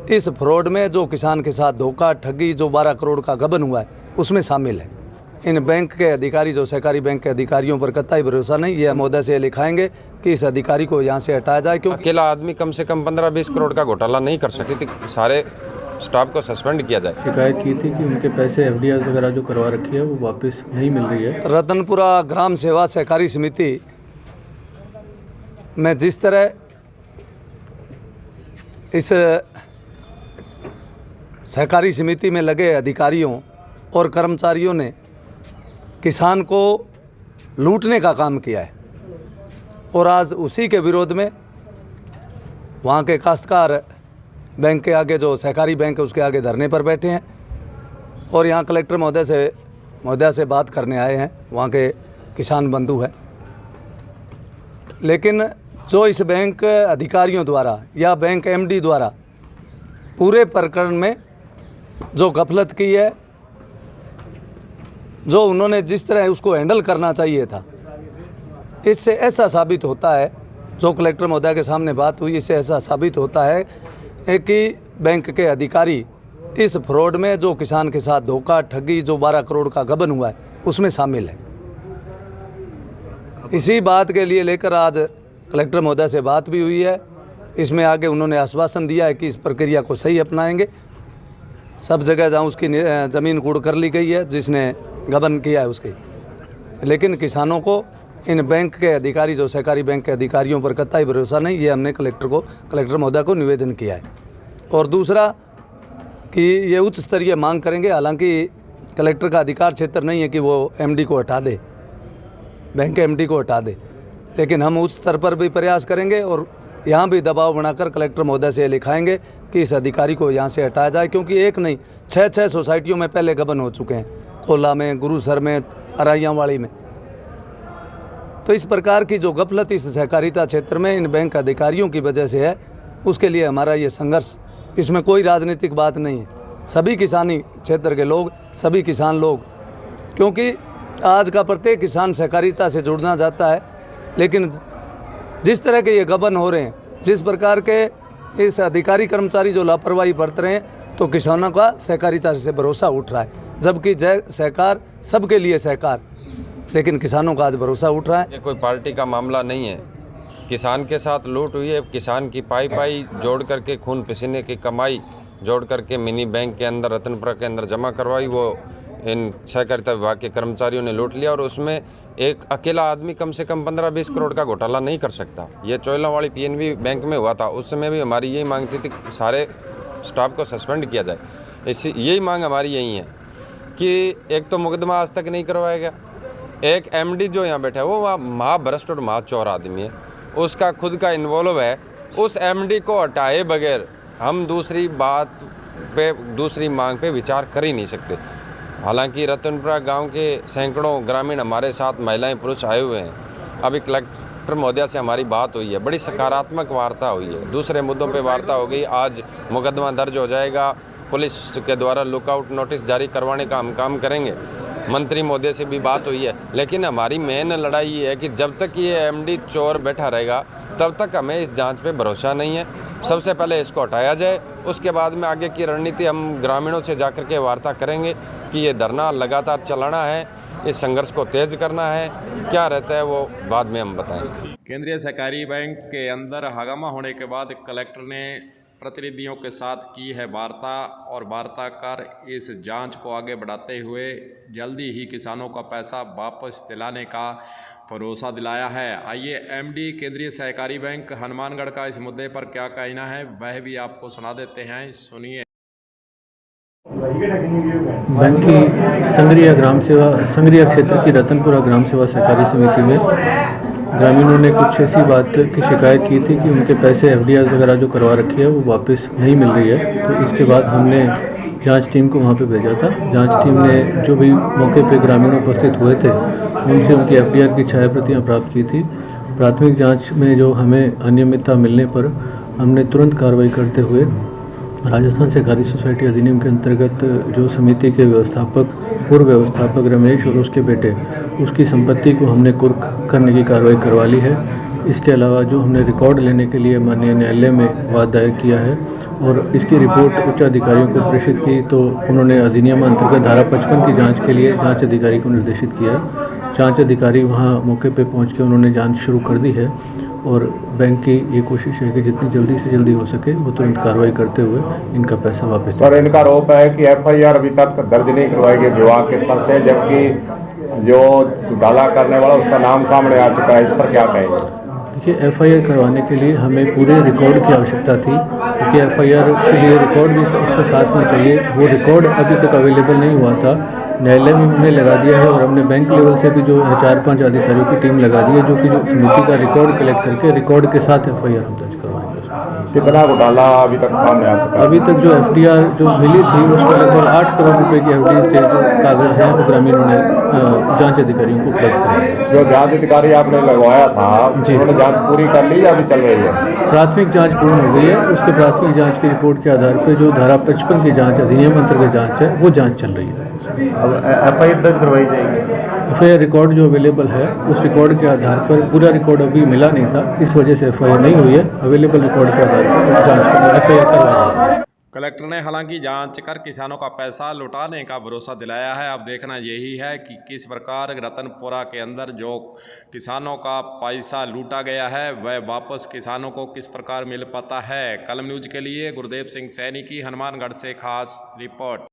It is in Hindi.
इस फ्रॉड में जो किसान के साथ धोखा ठगी जो 12 करोड़ का गबन हुआ है उसमें शामिल है। इन बैंक के अधिकारी जो सहकारी बैंक के अधिकारियों पर कतई भरोसा नहीं। ये महोदय से लिखाएंगे कि इस अधिकारी को यहाँ से हटाया जाए, क्योंकि अकेला आदमी कम से कम 15-20 करोड़ का घोटाला नहीं कर सकती। सारे स्टाफ को सस्पेंड किया जाए। शिकायत की थी कि उनके पैसे एफडीआर वगैरह जो करवा रखी है वो वापस नहीं मिल रही है। रतनपुरा ग्राम सेवा सहकारी समिति में जिस तरह इस सहकारी समिति में लगे अधिकारियों और कर्मचारियों ने किसान को लूटने का काम किया है और आज उसी के विरोध में वहाँ के काश्तकार बैंक के आगे जो सहकारी बैंक है उसके आगे धरने पर बैठे हैं और यहाँ कलेक्टर महोदय से बात करने आए हैं। वहाँ के किसान बंधु हैं, लेकिन जो इस बैंक अधिकारियों द्वारा या बैंक एमडी द्वारा पूरे प्रकरण में जो गफलत की है, जो उन्होंने जिस तरह उसको हैंडल करना चाहिए था, इससे ऐसा साबित होता है, जो कलेक्टर महोदय के सामने बात हुई, इससे ऐसा साबित होता है कि बैंक के अधिकारी इस फ्रॉड में जो किसान के साथ धोखा ठगी जो 12 करोड़ का गबन हुआ है उसमें शामिल है। इसी बात के लिए लेकर आज कलेक्टर महोदय से बात भी हुई है। इसमें आगे उन्होंने आश्वासन दिया है कि इस प्रक्रिया को सही अपनाएंगे। सब जगह जहाँ उसकी ज़मीन कूड़ कर ली गई है जिसने गबन किया है उसकी, लेकिन किसानों को इन बैंक के अधिकारी जो सहकारी बैंक के अधिकारियों पर कतई भरोसा नहीं। ये हमने कलेक्टर महोदय को निवेदन किया है। और दूसरा कि ये उच्च स्तरीय मांग करेंगे। हालांकि कलेक्टर का अधिकार क्षेत्र नहीं है कि वो एमडी को हटा दे, बैंक के एमडी को हटा दे, लेकिन हम उच्च स्तर पर भी प्रयास करेंगे और यहाँ भी दबाव बनाकर कलेक्टर महोदय से लिखाएंगे कि इस अधिकारी को यहाँ से हटाया जाए, क्योंकि एक नहीं 6 सोसाइटियों में पहले गबन हो चुके हैं, खोला में, गुरुसर में, अराइयावाड़ी में। तो इस प्रकार की जो गफलत इस सहकारिता क्षेत्र में इन बैंक अधिकारियों की वजह से है, उसके लिए हमारा ये संघर्ष, इसमें कोई राजनीतिक बात नहीं है। सभी किसानी क्षेत्र के लोग, सभी किसान लोग, क्योंकि आज का प्रत्येक किसान सहकारिता से जुड़ना चाहता है, लेकिन जिस तरह के ये गबन हो रहे हैं, जिस प्रकार के इस अधिकारी कर्मचारी जो लापरवाही बरत रहे हैं, तो किसानों का सहकारिता से भरोसा उठ रहा है। जबकि जय सहकार सबके लिए सहकार, लेकिन किसानों का आज भरोसा उठ रहा है। ये कोई पार्टी का मामला नहीं है। किसान के साथ लूट हुई है। किसान की पाई जोड़ करके, खून पसीने की कमाई जोड़ करके मिनी बैंक के अंदर, रतनपुरा के अंदर जमा करवाई, वो इन सहकारिता विभाग के कर्मचारियों ने लूट लिया। और उसमें एक अकेला आदमी कम से कम 15-20 करोड़ का घोटाला नहीं कर सकता। ये चोइलावाड़ी पीएनबी बैंक में हुआ था, उस समय भी हमारी यही मांग थी कि सारे स्टाफ को सस्पेंड किया जाए। यही मांग हमारी यही है कि एक तो मुकदमा आज तक नहीं करवाया गया, एक एमडी जो यहाँ बैठा है वो महाभ्रष्ट और महाचोर आदमी है, उसका खुद का इन्वॉल्व है। उस एमडी को हटाए बगैर हम दूसरी बात पे, दूसरी मांग पे विचार कर ही नहीं सकते। हालांकि रतनपुरा गांव के सैकड़ों ग्रामीण हमारे साथ महिलाएं पुरुष आए हुए हैं। अभी कलेक्टर महोदय से हमारी बात हुई है, बड़ी सकारात्मक वार्ता हुई है। दूसरे मुद्दों पे वार्ता हो गई। आज मुकदमा दर्ज हो जाएगा, पुलिस के द्वारा लुकआउट नोटिस जारी करवाने का हम काम करेंगे। मंत्री महोदय से भी बात हुई है, लेकिन हमारी मेन लड़ाई ये है कि जब तक ये एमडी चोर बैठा रहेगा तब तक हमें इस जांच पे भरोसा नहीं है। सबसे पहले इसको हटाया जाए, उसके बाद में आगे की रणनीति हम ग्रामीणों से जाकर के वार्ता करेंगे कि ये धरना लगातार चलाना है, इस संघर्ष को तेज करना है। क्या रहता है वो बाद में हम बताएंगे। केंद्रीय सहकारी बैंक के अंदर हंगामा होने के बाद कलेक्टर ने प्रतिनिधियों के साथ की है वार्ता और वार्ता कर इस जांच को आगे बढ़ाते हुए जल्दी ही किसानों का पैसा वापस दिलाने का भरोसा दिलाया है। आइए एमडी केंद्रीय सहकारी बैंक हनुमानगढ़ का इस मुद्दे पर क्या कहना है वह भी आपको सुना देते हैं, सुनिए। बैंक की संग्रिया क्षेत्र की रतनपुरा ग्राम सेवा सहकारी समिति में ग्रामीणों ने कुछ ऐसी बात की शिकायत की थी कि उनके पैसे एफडीआर वगैरह जो करवा रखी है वो वापस नहीं मिल रही है। तो इसके बाद हमने जांच टीम को वहां पे भेजा था। जांच टीम ने जो भी मौके पे ग्रामीण उपस्थित हुए थे उनसे उनकी एफडीआर की छाया प्रतियाँ प्राप्त की थी। प्राथमिक जाँच में जो हमें अनियमितता मिलने पर हमने तुरंत कार्रवाई करते हुए राजस्थान सहकारी सोसाइटी अधिनियम के अंतर्गत जो समिति के पूर्व व्यवस्थापक रमेश और उसके बेटे, उसकी संपत्ति को हमने कुर्क करने की कार्रवाई करवा ली है। इसके अलावा जो हमने रिकॉर्ड लेने के लिए माननीय न्यायालय में वाद दायर किया है और इसकी रिपोर्ट उच्च अधिकारियों को प्रेषित की तो उन्होंने अधिनियम अंतर्गत धारा 55 की जांच के लिए जांच अधिकारी को निर्देशित किया। जांच अधिकारी वहां मौके पे पहुंच के उन्होंने जांच शुरू कर दी है और बैंक की ये कोशिश है कि जितनी जल्दी से जल्दी हो सके वो तुरंत कार्रवाई करते हुए इनका पैसा वापस। सर, इनका आरोप है कि FIR अभी तक दर्ज नहीं करवाई गई विवाह के स्तर से, जबकि जो घोटाला करने वाला उसका नाम सामने आ चुका है। इस पर क्या कहेंगे? देखिए, FIR करवाने के लिए हमें पूरे रिकॉर्ड की आवश्यकता थी, क्योंकि FIR के लिए रिकॉर्ड भी इसके साथ में चाहिए। वो रिकॉर्ड अभी तक अवेलेबल नहीं हुआ था। न्यायालय में हमने लगा दिया है और हमने बैंक लेवल से भी जो है 4-5 अधिकारियों की टीम लगा दी है, जो कि जो समिति का रिकॉर्ड कलेक्ट करके रिकॉर्ड के साथ FIR हम दर्ज करवाएंगे। कितना घोटाला अभी तक सामने आ चुका है? अभी तक जो FDR जो मिली थी उसमें लगभग 8 करोड़ रुपए की FDs के जो कागज़ हैं वो ग्रामीणों ने जांच अधिकारियों को उपलब्ध कराए। जो जांच अधिकारी आपने लगवाया था, उन्होंने जांच पूरी कर ली या अभी चल रही है? प्राथमिक जांच पूर्ण हो गई है। उसके प्राथमिक जांच की रिपोर्ट के आधार पर जो धारा 55 की जांच अधिनियम अंतर्गत जांच है वो जांच चल रही है। अब FIR दर्ज करवाई जाएगी? FIR रिकॉर्ड जो अवेलेबल है उस रिकॉर्ड के आधार पर, पूरा रिकॉर्ड अभी मिला नहीं था, इस वजह से FIR नहीं हुई है। अवेलेबल रिकॉर्ड के आधार पर जांच FIR करवा रहे हैं। कलेक्टर ने हालांकि जांच कर किसानों का पैसा लौटाने का भरोसा दिलाया है। अब देखना यही है कि किस प्रकार रतनपुरा के अंदर जो किसानों का पैसा लूटा गया है वह वापस किसानों को किस प्रकार मिल पाता है। कलम न्यूज़ के लिए गुरदेव सिंह सैनी की हनुमानगढ़ से खास रिपोर्ट।